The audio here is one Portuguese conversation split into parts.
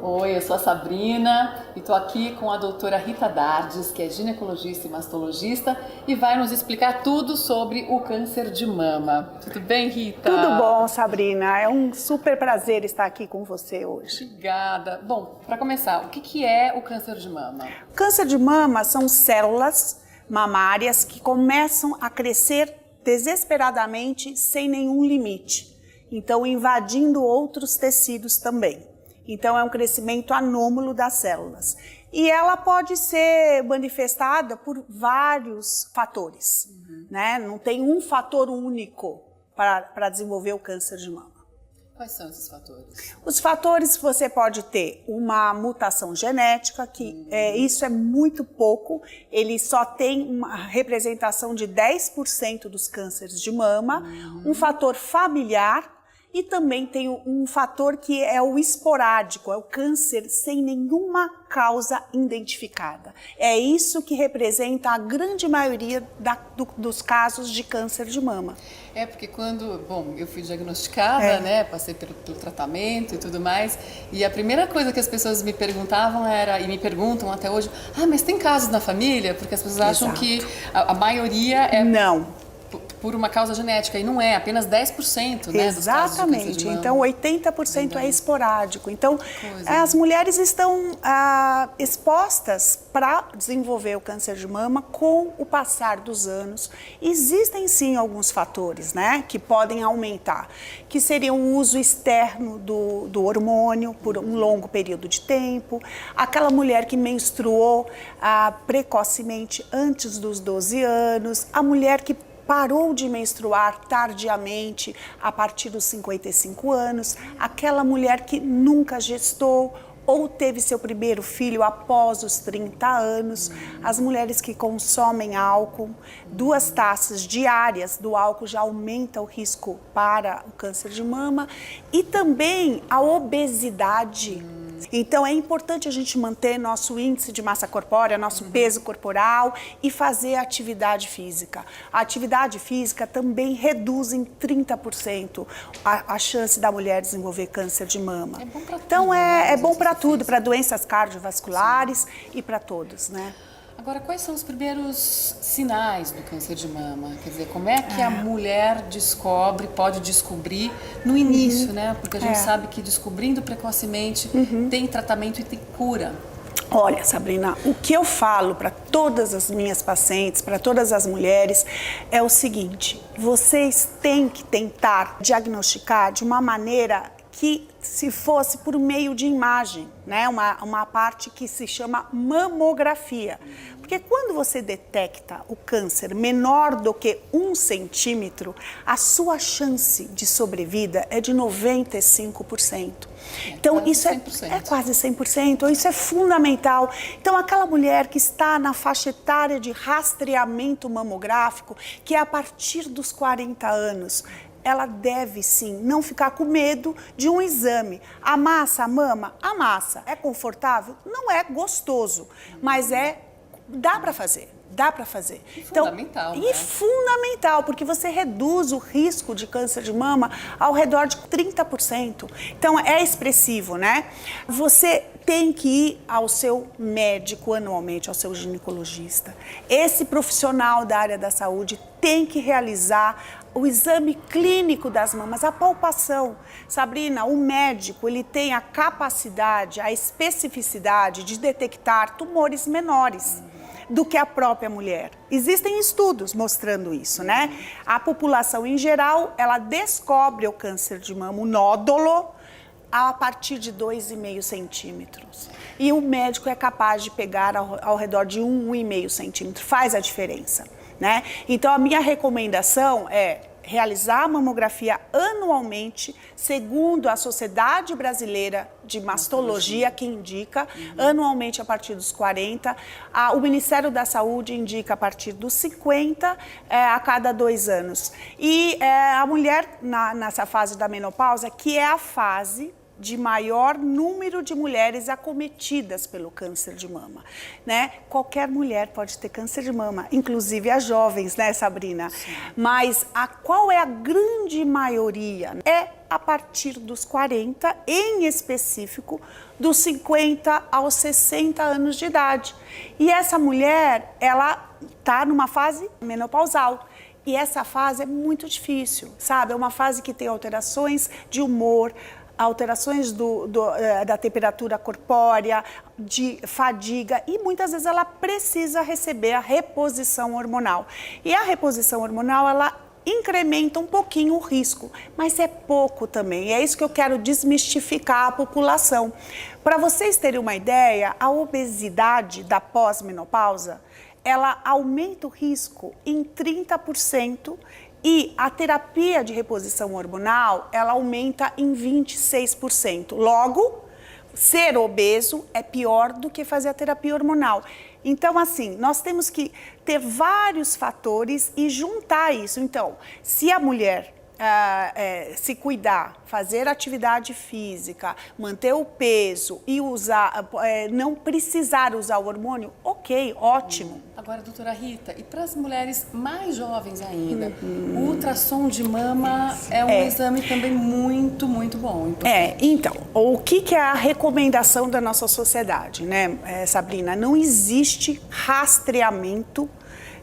Oi, eu sou a Sabrina e estou aqui com a doutora Rita Dardes, que é ginecologista e mastologista e vai nos explicar tudo sobre o câncer de mama. Tudo bem, Rita? Tudo bom, Sabrina. É um super prazer estar aqui com você hoje. Obrigada. Bom, para começar, o que é o câncer de mama? O câncer de mama são células mamárias que começam a crescer desesperadamente sem nenhum limite, então invadindo outros tecidos também. Então é um crescimento anômalo das células. E ela pode ser manifestada por vários fatores, né? Não tem um fator único para desenvolver o câncer de mama. Quais são esses fatores? Os fatores, você pode ter uma mutação genética, que isso é muito pouco, ele só tem uma representação de 10% dos cânceres de mama, um fator familiar, e também tem um fator que é o esporádico, é o câncer sem nenhuma causa identificada. É isso que representa a grande maioria dos casos de câncer de mama. É porque eu fui diagnosticada, né, passei pelo tratamento e tudo mais, e a primeira coisa que as pessoas me perguntavam era, e me perguntam até hoje, mas tem casos na família? Porque as pessoas acham que a maioria é... Não. Por uma causa genética, e não é, apenas 10%, né, dos casos de câncer de mama. Então 80% é esporádico. Então as mulheres estão expostas para desenvolver o câncer de mama com o passar dos anos. Existem sim alguns fatores, né, que podem aumentar, que seriam o uso externo do hormônio por um longo período de tempo, aquela mulher que menstruou precocemente antes dos 12 anos, a mulher que parou de menstruar tardiamente a partir dos 55 anos, aquela mulher que nunca gestou ou teve seu primeiro filho após os 30 anos, as mulheres que consomem álcool, 2 taças diárias do álcool já aumenta o risco para o câncer de mama, e também a obesidade. Então é importante a gente manter nosso índice de massa corpórea, nosso peso corporal e fazer atividade física. A atividade física também reduz em 30% a chance da mulher desenvolver câncer de mama. É bom pra tudo, então é bom para tudo, para doenças cardiovasculares e para todos, né? Agora, quais são os primeiros sinais do câncer de mama? Quer dizer, como é que a mulher pode descobrir no início, né? Porque a gente sabe que descobrindo precocemente tem tratamento e tem cura. Olha, Sabrina, o que eu falo para todas as minhas pacientes, para todas as mulheres, é o seguinte: vocês têm que tentar diagnosticar de uma maneira que se fosse por meio de imagem, né? Uma parte que se chama mamografia. Porque quando você detecta o câncer menor do que 1 centímetro, a sua chance de sobrevida é de 95%. Então, isso é quase 100%, isso é fundamental. Então, aquela mulher que está na faixa etária de rastreamento mamográfico, que é a partir dos 40 anos, ela deve sim não ficar com medo de um exame. Amassa a mama? Amassa. É confortável? Não é gostoso, mas dá para fazer. Dá para fazer. Fundamental, né? E fundamental, porque você reduz o risco de câncer de mama ao redor de 30%. Então, é expressivo, né? Você tem que ir ao seu médico anualmente, ao seu ginecologista. Esse profissional da área da saúde tem que realizar o exame clínico das mamas, a palpação. Sabrina, o médico, ele tem a capacidade, a especificidade de detectar tumores menores do que a própria mulher. Existem estudos mostrando isso, né? A população em geral, ela descobre o câncer de mama, o nódulo, a partir de 2,5 centímetros. E o médico é capaz de pegar ao redor de 1,5 centímetro. Faz a diferença, né? Então, a minha recomendação é realizar a mamografia anualmente, segundo a Sociedade Brasileira de Mastologia, que indica, anualmente a partir dos 40. O Ministério da Saúde indica a partir dos 50, a cada 2 anos. E a mulher, nessa fase da menopausa, que é a fase de maior número de mulheres acometidas pelo câncer de mama, né? Qualquer mulher pode ter câncer de mama, inclusive as jovens, né, Sabrina? Sim. Mas qual é a grande maioria? É a partir dos 40, em específico, dos 50 aos 60 anos de idade. E essa mulher, ela está numa fase menopausal. E essa fase é muito difícil, sabe? É uma fase que tem alterações de humor, alterações da temperatura corpórea, de fadiga, e muitas vezes ela precisa receber a reposição hormonal. E a reposição hormonal, ela incrementa um pouquinho o risco, mas é pouco também. E é isso que eu quero desmistificar a população. Para vocês terem uma ideia, a obesidade da pós-menopausa, ela aumenta o risco em 30%, e a terapia de reposição hormonal, ela aumenta em 26%. Logo, ser obeso é pior do que fazer a terapia hormonal. Então, assim, nós temos que ter vários fatores e juntar isso. Então, se a mulher se cuidar, fazer atividade física, manter o peso e usar, não precisar usar o hormônio, ok, ótimo. Agora, doutora Rita, e para as mulheres mais jovens ainda, o ultrassom de mama é um exame também muito, muito bom. Então, o que é a recomendação da nossa sociedade, né, Sabrina? Não existe rastreamento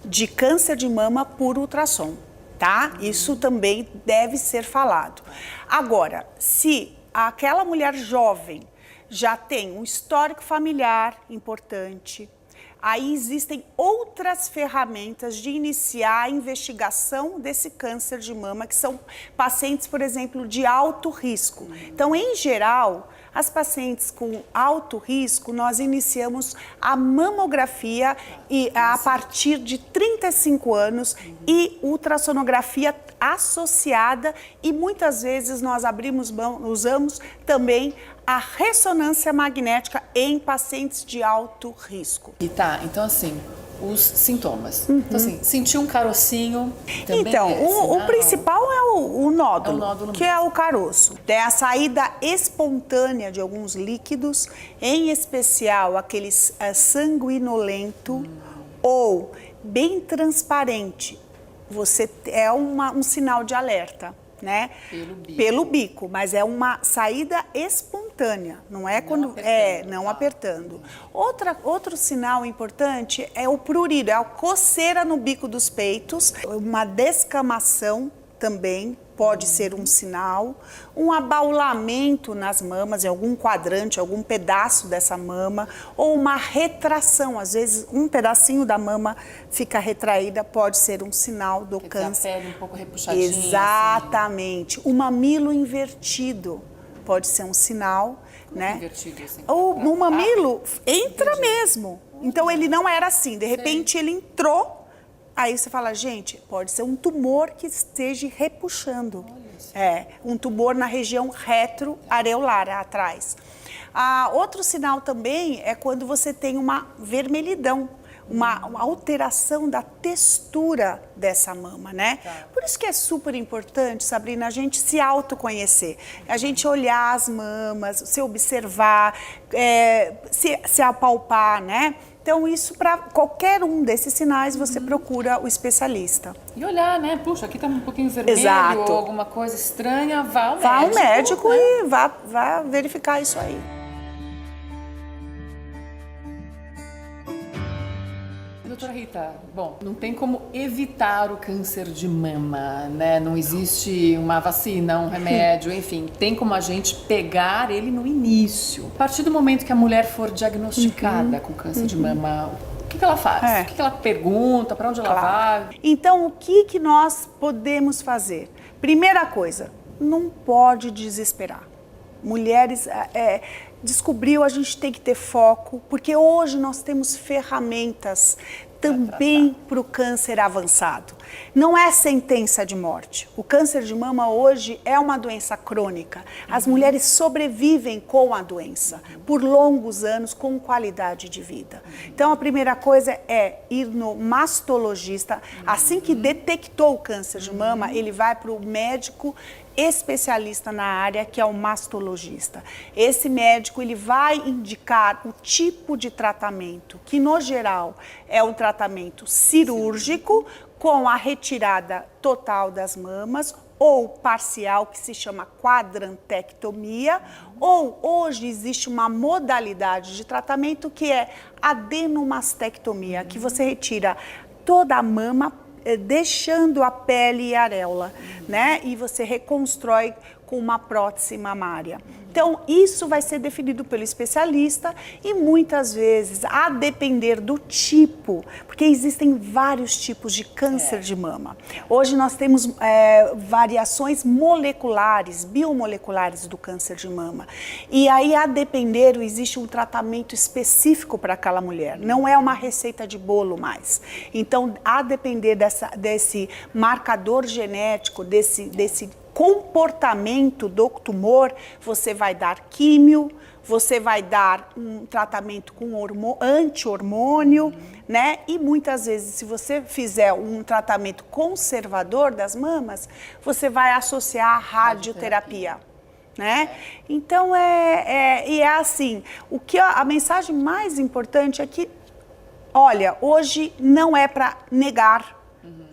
de câncer de mama por ultrassom. Tá? Isso também deve ser falado. Agora, se aquela mulher jovem já tem um histórico familiar importante, aí existem outras ferramentas de iniciar a investigação desse câncer de mama, que são pacientes, por exemplo, de alto risco. Então, em geral, as pacientes com alto risco, nós iniciamos a mamografia a partir de 35 anos e ultrassonografia associada, e muitas vezes nós usamos também a ressonância magnética em pacientes de alto risco. E tá, então assim, os sintomas. Então assim, sentir um carocinho também então, o principal é o nódulo, que mesmo. é o caroço. Tem a saída espontânea de alguns líquidos, em especial aqueles sanguinolento ou bem transparente. Você um sinal de alerta, né? Pelo bico, mas é uma saída espontânea, não é não apertando. Outro sinal importante é o prurido, é a coceira no bico dos peitos, uma descamação também pode ser um sinal, um abaulamento nas mamas, em algum quadrante, algum pedaço dessa mama, ou uma retração, às vezes um pedacinho da mama fica retraída, pode ser um sinal do câncer. A pele um pouco repuxadinha. Exatamente. Assim. O mamilo invertido pode ser um sinal, né? Invertido, assim. O mamilo entra mesmo. Então ele não era assim, de repente ele entrou. Aí você fala, gente, pode ser um tumor que esteja repuxando. Um tumor na região retroareolar, atrás. Outro sinal também é quando você tem uma vermelhidão, uma alteração da textura dessa mama, né? Por isso que é super importante, Sabrina, a gente se autoconhecer, a gente olhar as mamas, se observar, se apalpar, né? Então, isso para qualquer um desses sinais, você procura o especialista. E olhar, né? Puxa, aqui tá um pouquinho vermelho. Exato. Ou alguma coisa estranha, vá ao médico. Vá ao médico, né? E vá verificar isso aí. Doutora Rita, bom, não tem como evitar o câncer de mama, né? Não existe uma vacina, um remédio, enfim. Tem como a gente pegar ele no início. A partir do momento que a mulher for diagnosticada com câncer de mama, o que ela faz? O que ela pergunta? Para onde ela vai? Então, o que nós podemos fazer? Primeira coisa, não pode desesperar. Mulheres... descobriu, a gente tem que ter foco, porque hoje nós temos ferramentas também para o câncer avançado. Não é sentença de morte. O câncer de mama hoje é uma doença crônica. As mulheres sobrevivem com a doença por longos anos, com qualidade de vida. Então, a primeira coisa é ir no mastologista. Assim que detectou o câncer de mama, ele vai para o médico especialista na área, que é o mastologista. Esse médico, ele vai indicar o tipo de tratamento, que no geral é um tratamento cirúrgico, com a retirada total das mamas, ou parcial, que se chama quadrantectomia, ou hoje existe uma modalidade de tratamento que é adenomastectomia, que você retira toda a mama, deixando a pele e a areola, né? E você reconstrói com uma prótese mamária. Então, isso vai ser definido pelo especialista e muitas vezes, a depender do tipo, porque existem vários tipos de câncer de mama. Hoje nós temos variações moleculares, biomoleculares do câncer de mama. E aí, a depender, existe um tratamento específico para aquela mulher. Não é uma receita de bolo mais. Então, a depender desse marcador genético, desse comportamento do tumor, você vai dar químio, você vai dar um tratamento com anti-hormônio, né? E muitas vezes, se você fizer um tratamento conservador das mamas, você vai associar a radioterapia. Né? Então, é assim, a mensagem mais importante é que, olha, hoje não é para negar.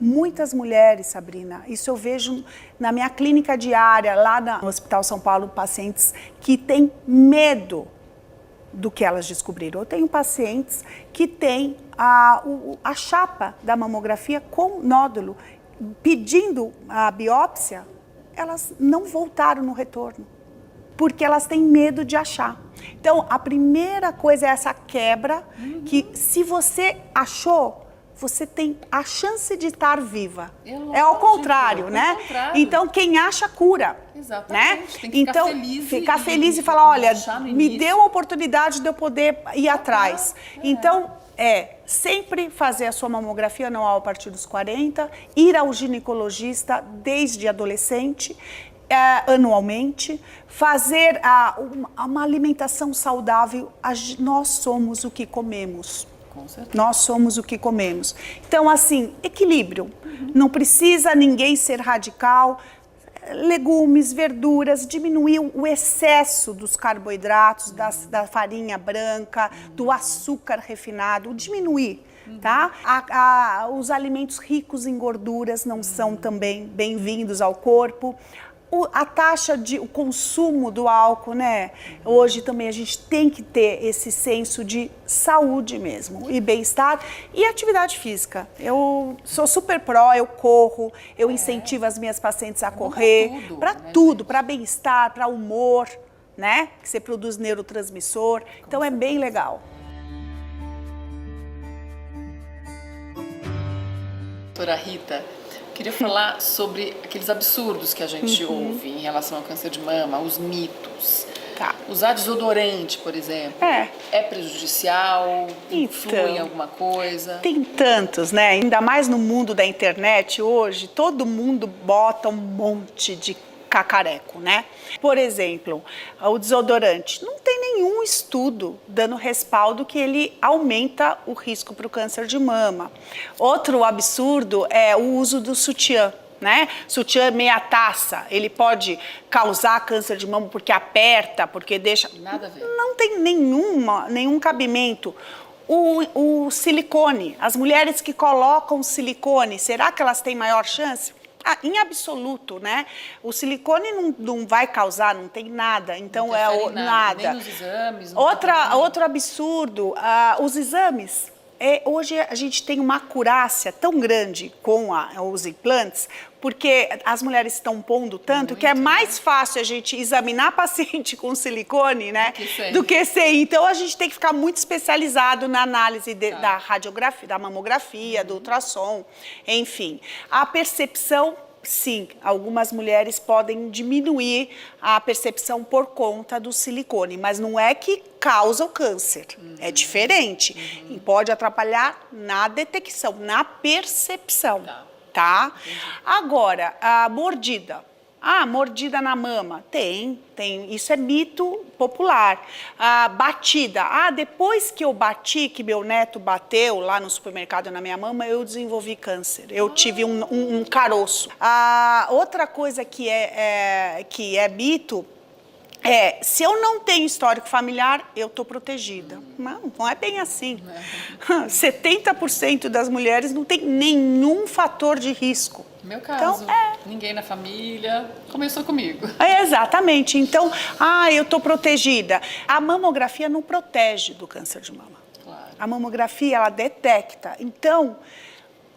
Muitas mulheres, Sabrina, isso eu vejo na minha clínica diária, lá no Hospital São Paulo, pacientes que têm medo do que elas descobriram. Eu tenho pacientes que têm a chapa da mamografia com nódulo, pedindo a biópsia, elas não voltaram no retorno, porque elas têm medo de achar. Então, a primeira coisa é essa quebra, que se você achou, você tem a chance de estar viva. É ao contrário, né? Então, quem acha, cura. Exatamente. Né? Tem que então, ficar feliz e falar, olha, me deu a oportunidade de eu poder ir atrás. Então, sempre fazer a sua mamografia anual a partir dos 40, ir ao ginecologista desde adolescente, anualmente, fazer uma alimentação saudável. Nós somos o que comemos. Nós somos o que comemos. Então, assim, equilíbrio. Não precisa ninguém ser radical. Legumes, verduras, diminuir o excesso dos carboidratos, da farinha branca, do açúcar refinado, diminuir. Tá? Os alimentos ricos em gorduras não são também bem-vindos ao corpo. A taxa o consumo do álcool, né? Hoje também a gente tem que ter esse senso de saúde mesmo e bem-estar e atividade física. Eu sou super pró, eu corro, eu incentivo as minhas pacientes a correr, para tudo, para bem-estar, para humor, né? Que você produz neurotransmissor, então é bem legal. Doutora Rita, queria falar sobre aqueles absurdos que a gente ouve em relação ao câncer de mama, os mitos. Tá. Usar desodorante, por exemplo, é prejudicial? Influi em alguma coisa? Tem tantos, né? Ainda mais no mundo da internet hoje, todo mundo bota um monte de cacareco, né? Por exemplo, o desodorante. Não tem nenhum estudo dando respaldo que ele aumenta o risco para o câncer de mama. Outro absurdo é o uso do sutiã, né? Sutiã meia taça, ele pode causar câncer de mama porque aperta, porque deixa... Nada a ver. Não tem nenhum cabimento. O silicone, as mulheres que colocam silicone, será que elas têm maior chance? Em absoluto, né? O silicone não vai causar, não tem nada, então nada. Nem nos exames. Outro absurdo, os exames. Hoje a gente tem uma acurácia tão grande com os implantes, porque as mulheres estão pondo tanto que é mais fácil a gente examinar paciente com silicone, né, do que sem. Então a gente tem que ficar muito especializado na análise da radiografia, da mamografia, do ultrassom, enfim. A percepção, sim, algumas mulheres podem diminuir a percepção por conta do silicone, mas não é que causa o câncer, é diferente. E pode atrapalhar na detecção, na percepção, tá? Agora, a mordida. Mordida na mama. Tem. Isso é mito popular. Batida. Depois que eu bati, que meu neto bateu lá no supermercado na minha mama, eu desenvolvi câncer. Eu tive um caroço. Outra coisa que é mito se eu não tenho histórico familiar, eu estou protegida. Não é bem assim. 70% das mulheres não tem nenhum fator de risco. Meu caso, Então, ninguém na família, começou comigo. Exatamente. Então, eu tô protegida. A mamografia não protege do câncer de mama. Claro. A mamografia, ela detecta. Então,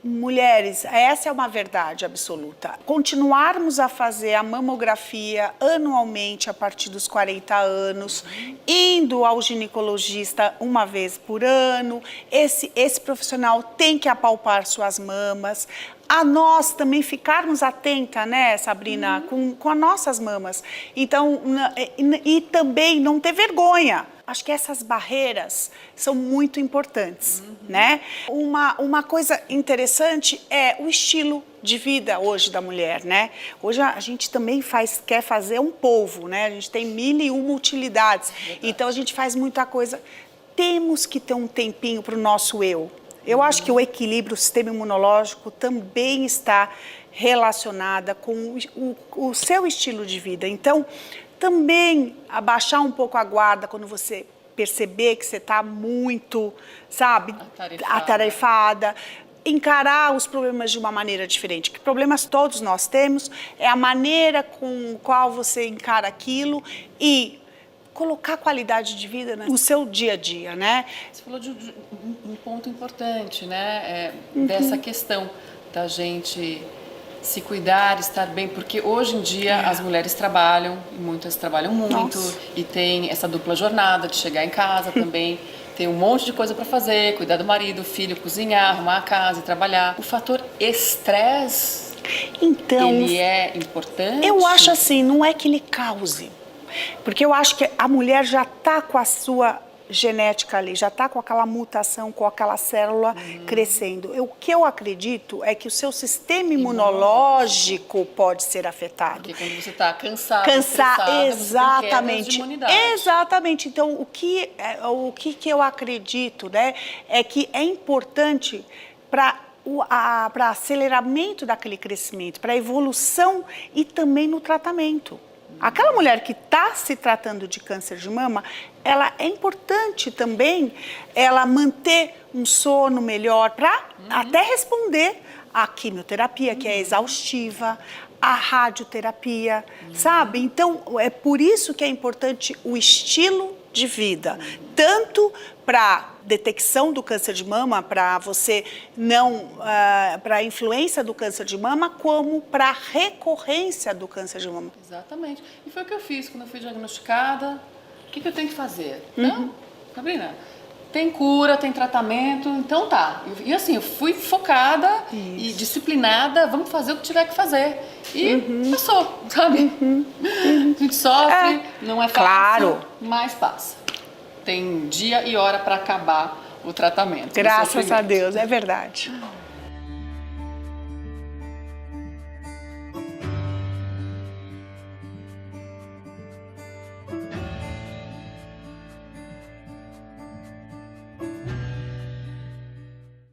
mulheres, essa é uma verdade absoluta. Continuarmos a fazer a mamografia anualmente a partir dos 40 anos, indo ao ginecologista uma vez por ano, esse profissional tem que apalpar suas mamas. A nós também ficarmos atenta, né, Sabrina, com as nossas mamas. Então, e também não ter vergonha. Acho que essas barreiras são muito importantes, né? Uma coisa interessante é o estilo de vida hoje da mulher, né? Hoje a gente também quer fazer um polvo, né? A gente tem 1001 utilidades. Então a gente faz muita coisa. Temos que ter um tempinho para o nosso eu. Eu acho que o equilíbrio, o sistema imunológico também está relacionada com o seu estilo de vida. Então, também abaixar um pouco a guarda quando você perceber que você está muito, sabe, atarefada. Encarar os problemas de uma maneira diferente. Que problemas todos nós temos, é a maneira com qual você encara aquilo e colocar qualidade de vida no seu dia a dia, né? Você falou de um ponto importante, né? Dessa questão da gente se cuidar, estar bem, porque hoje em dia as mulheres trabalham, e muitas trabalham muito, e tem essa dupla jornada de chegar em casa também, tem um monte de coisa para fazer, cuidar do marido, filho, cozinhar, arrumar a casa e trabalhar. O fator estresse, então, ele é importante? Eu acho assim, não é que ele cause, porque eu acho que a mulher já está com a sua genética ali, já está com aquela mutação, com aquela célula crescendo. O que eu acredito é que o seu sistema imunológico pode ser afetado. Porque quando você está cansado, estressada, exatamente, você tem quedas de imunidade. exatamente. Então, o que eu acredito, né, é que é importante para aceleramento daquele crescimento, para evolução e também no tratamento. Aquela mulher que está se tratando de câncer de mama, ela é importante também ela manter um sono melhor para até responder à quimioterapia, que é exaustiva, a radioterapia, sabe? Então, é por isso que é importante o estilo de vida, tanto para detecção do câncer de mama, para você não, para a influência do câncer de mama, como para a recorrência do câncer de mama. Exatamente. E foi o que eu fiz quando eu fui diagnosticada. O que eu tenho que fazer? Não, Sabrina, tem cura, tem tratamento, então tá. E assim, eu fui focada e disciplinada, vamos fazer o que tiver que fazer. E passou, sabe? A gente sofre, não é fácil, claro, mas passa. Tem dia e hora para acabar o tratamento. Graças a Deus, é verdade.